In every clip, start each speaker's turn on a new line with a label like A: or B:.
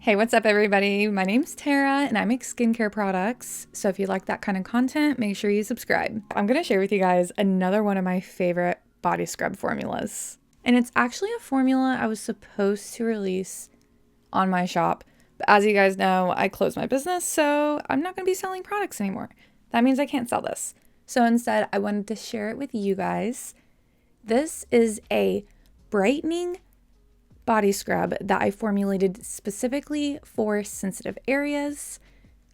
A: Hey, what's up everybody? My name's Tara and I make skincare products. So if you like that kind of content, make sure you subscribe. I'm going to share with you guys another one of my favorite body scrub formulas. And it's actually a formula I was supposed to release on my shop. But as you guys know, I closed my business, so I'm not going to be selling products anymore. That means I can't sell this. So instead, I wanted to share it with you guys. This is a brightening body scrub that I formulated specifically for sensitive areas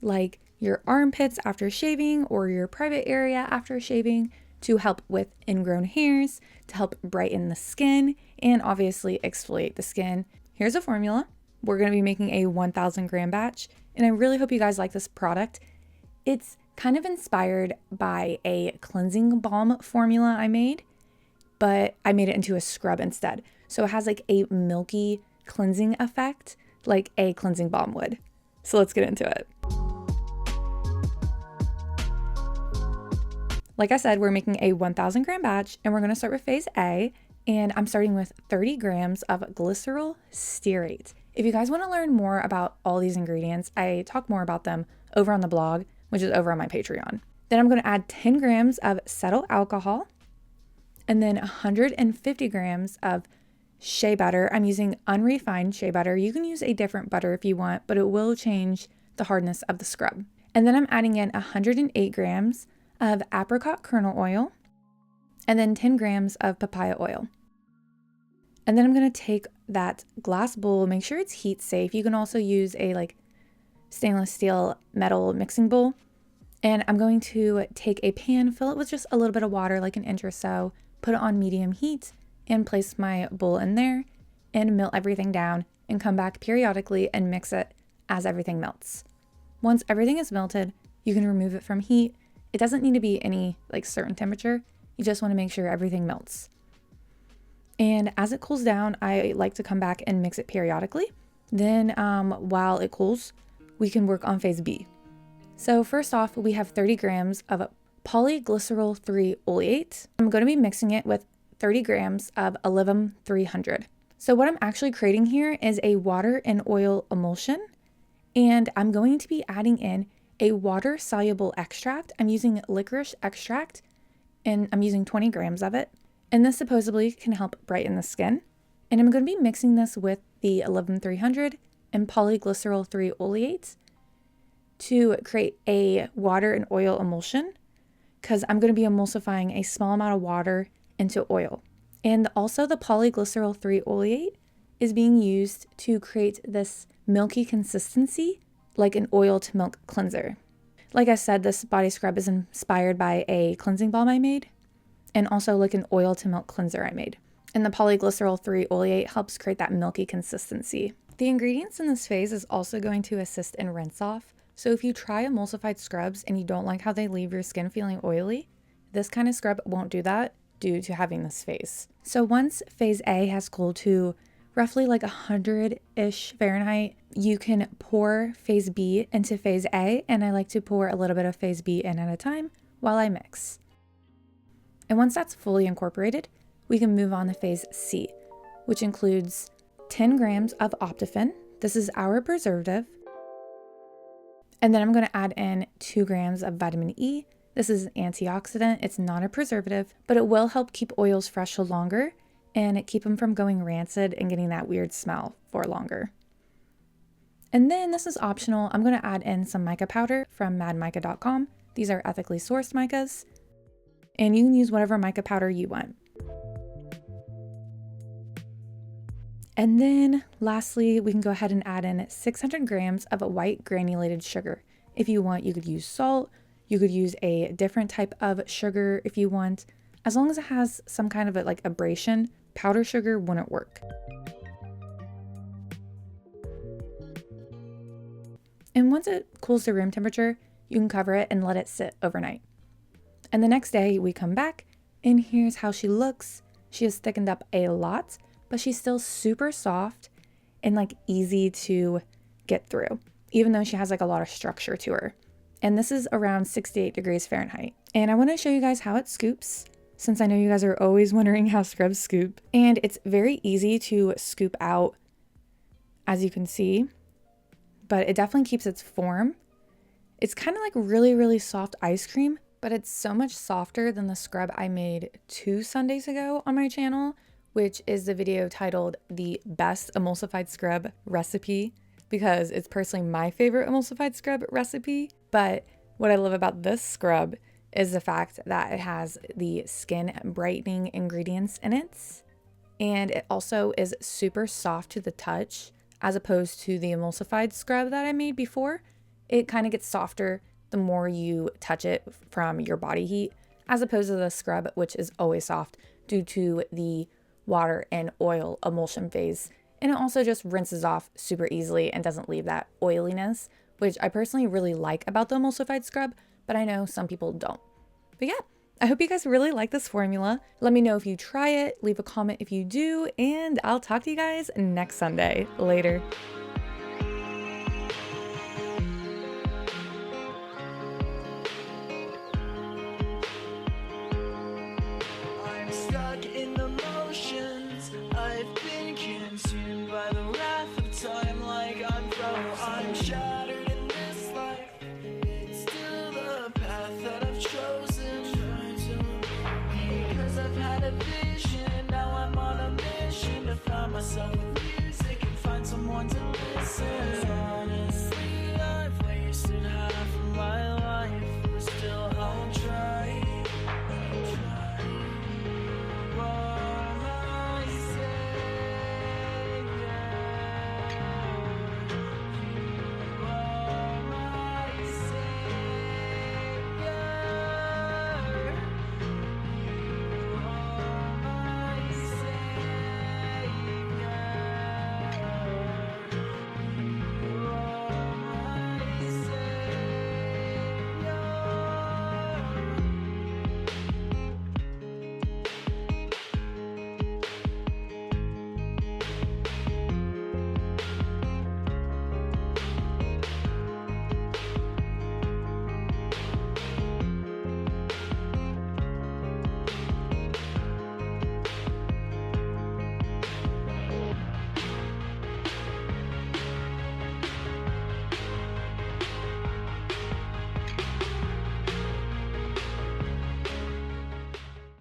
A: like your armpits after shaving or your private area after shaving to help with ingrown hairs, to help brighten the skin, and obviously exfoliate the skin. Here's a formula. We're going to be making a 1,000 gram batch, and I really hope you guys like this product. It's kind of inspired by a cleansing balm formula I made, but I made it into a scrub instead. So it has like a milky cleansing effect, like a cleansing balm would. So let's get into it. Like I said, we're making a 1,000 gram batch and we're gonna start with phase A, and I'm starting with 30 grams of glycerol stearate. If you guys wanna learn more about all these ingredients, I talk more about them over on the blog, which is over on my Patreon. Then I'm gonna add 10 grams of cetyl alcohol, and then 150 grams of shea butter. I'm using unrefined shea butter. You can use a different butter if you want, but it will change the hardness of the scrub. And then I'm adding in 108 grams of apricot kernel oil, and then 10 grams of papaya oil. And then I'm gonna take that glass bowl, make sure it's heat safe. You can also use a stainless steel metal mixing bowl. And I'm going to take a pan, fill it with just a little bit of water, like an inch or so, put it on medium heat, and place my bowl in there and melt everything down and come back periodically and mix it as everything melts. Once everything is melted, you can remove it from heat. It doesn't need to be any certain temperature. You just want to make sure everything melts. And as it cools down, I like to come back and mix it periodically. Then while it cools, we can work on phase B. So first off, we have 30 grams of polyglycerol 3 oleate. I'm going to be mixing it with 30 grams of Olivum 300. So what I'm actually creating here is a water and oil emulsion, and I'm going to be adding in a water-soluble extract. I'm using licorice extract, and I'm using 20 grams of it. And this supposedly can help brighten the skin. And I'm going to be mixing this with the Olivum 300 and polyglycerol 3 oleate to create a water and oil emulsion, because I'm going to be emulsifying a small amount of water into oil. And also the polyglycerol 3 oleate is being used to create this milky consistency, like an oil to milk cleanser. Like I said, this body scrub is inspired by a cleansing balm I made, and also like an oil to milk cleanser I made. And the polyglycerol 3 oleate helps create that milky consistency. The ingredients in this phase is also going to assist in rinse off. So if you try emulsified scrubs and you don't like how they leave your skin feeling oily, this kind of scrub won't do that due to having this phase. So once phase A has cooled to roughly 100-ish Fahrenheit, you can pour phase B into phase A, and I like to pour a little bit of phase B in at a time while I mix. And once that's fully incorporated, we can move on to phase C, which includes 10 grams of Optifin. This is our preservative. And then I'm going to add in 2 grams of vitamin E. This is an antioxidant. It's not a preservative, but it will help keep oils fresh for longer and keep them from going rancid and getting that weird smell for longer. And then this is optional. I'm going to add in some mica powder from madmica.com. These are ethically sourced micas, and you can use whatever mica powder you want. And then lastly, we can go ahead and add in 600 grams of white granulated sugar. If you want, you could use salt. You could use a different type of sugar if you want. As long as it has some kind of abrasion, powder sugar wouldn't work. And once it cools to room temperature, you can cover it and let it sit overnight. And the next day we come back, and here's how she looks. She has thickened up a lot, but she's still super soft and easy to get through, even though she has a lot of structure to her. And this is around 68 degrees Fahrenheit. And I want to show you guys how it scoops, since I know you guys are always wondering how scrubs scoop. And it's very easy to scoop out, as you can see. but it definitely keeps its form. It's kind of like really, really soft ice cream, but it's so much softer than the scrub I made 2 Sundays ago on my channel, which is the video titled The Best Emulsified Scrub Recipe, because it's personally my favorite emulsified scrub recipe. But what I love about this scrub is the fact that it has the skin brightening ingredients in it. And it also is super soft to the touch, as opposed to the emulsified scrub that I made before. It kind of gets softer the more you touch it from your body heat, as opposed to the scrub, which is always soft due to the water and oil emulsion phase. And it also just rinses off super easily and doesn't leave that oiliness, which I personally really like about the emulsified scrub, but I know some people don't. But yeah, I hope you guys really like this formula. Let me know if you try it, leave a comment if you do, and I'll talk to you guys next Sunday. Later.
B: I'm stuck in the motions. I've been consumed by the wrath of time, like I'm shattered in this life. It's still the path that I've chosen, because I've had a vision. Now I'm on a mission to find myself.